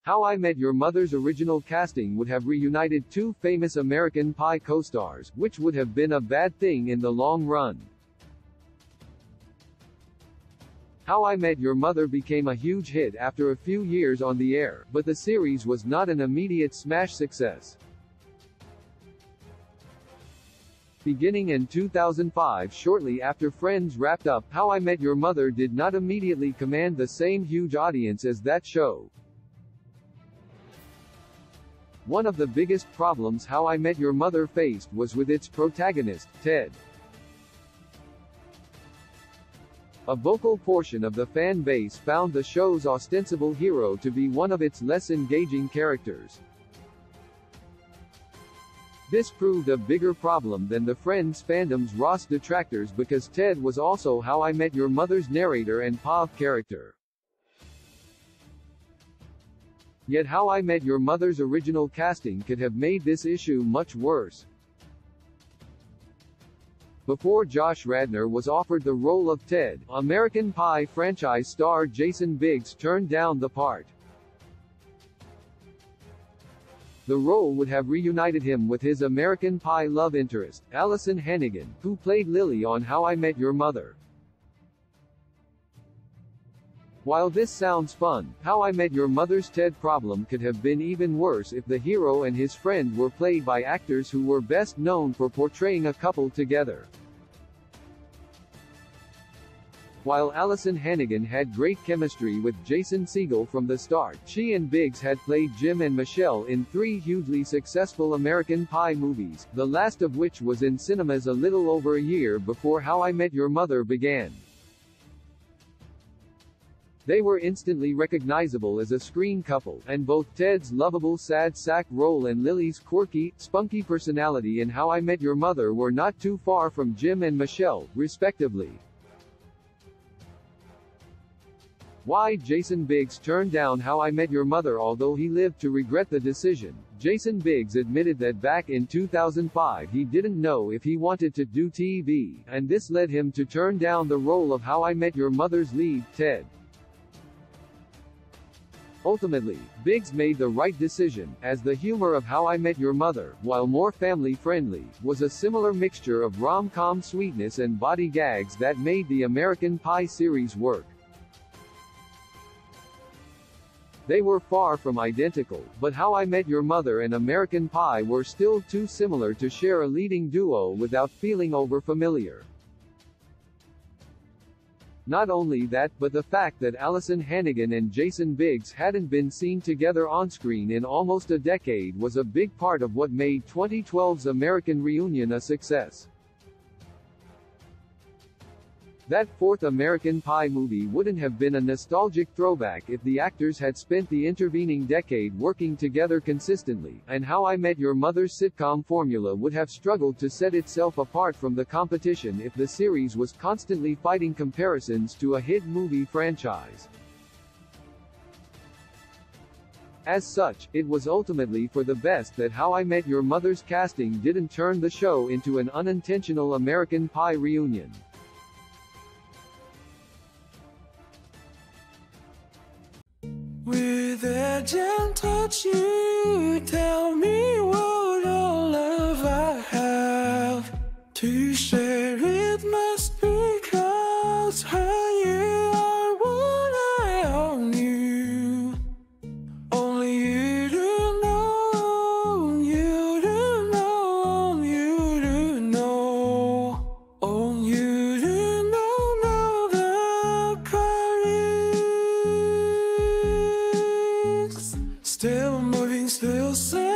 How I Met Your Mother's original casting would have reunited two famous American Pie co-stars, which would have been a bad thing in the long run. How I Met Your Mother became a huge hit after a few years on the air, but the series was not an immediate smash success. Beginning in 2005, shortly after Friends wrapped up, How I Met Your Mother did not immediately command the same huge audience as that show. One of the biggest problems How I Met Your Mother faced was with its protagonist, Ted. A vocal portion of the fan base found the show's ostensible hero to be one of its less engaging characters. This proved a bigger problem than the Friends fandom's Ross detractors because Ted was also How I Met Your Mother's narrator and POV character. Yet How I Met Your Mother's original casting could have made this issue much worse. Before Josh Radnor was offered the role of Ted, American Pie franchise star Jason Biggs turned down the part. The role would have reunited him with his American Pie love interest, Allison Hannigan, who played Lily on How I Met Your Mother. While this sounds fun, How I Met Your Mother's Ted problem could have been even worse if the hero and his friend were played by actors who were best known for portraying a couple together. While Allison Hannigan had great chemistry with Jason Segel from the start, she and Biggs had played Jim and Michelle in three hugely successful American Pie movies, the last of which was in cinemas a little over a year before How I Met Your Mother began. They were instantly recognizable as a screen couple, and both Ted's lovable sad sack role and Lily's quirky, spunky personality in How I Met Your Mother were not too far from Jim and Michelle, respectively. Why Jason Biggs turned down How I Met Your Mother? Although he lived to regret the decision, Jason Biggs admitted that back in 2005 he didn't know if he wanted to do TV, and this led him to turn down the role of How I Met Your Mother's lead, Ted. Ultimately, Biggs made the right decision, as the humor of How I Met Your Mother, while more family-friendly, was a similar mixture of rom-com sweetness and body gags that made the American Pie series work. They were far from identical, but How I Met Your Mother and American Pie were still too similar to share a leading duo without feeling overfamiliar. Not only that, but the fact that Allison Hannigan and Jason Biggs hadn't been seen together on-screen in almost a decade was a big part of what made 2012's American Reunion a success. That fourth American Pie movie wouldn't have been a nostalgic throwback if the actors had spent the intervening decade working together consistently, and How I Met Your Mother's sitcom formula would have struggled to set itself apart from the competition if the series was constantly fighting comparisons to a hit movie franchise. As such, it was ultimately for the best that How I Met Your Mother's casting didn't turn the show into an unintentional American Pie reunion. With a gentle touch, you tell me what all love I have to share. It must be 'cause you are what I all knew. Only you do know, you do know, you do know. Only you do know the chorus. Still moving, still saying.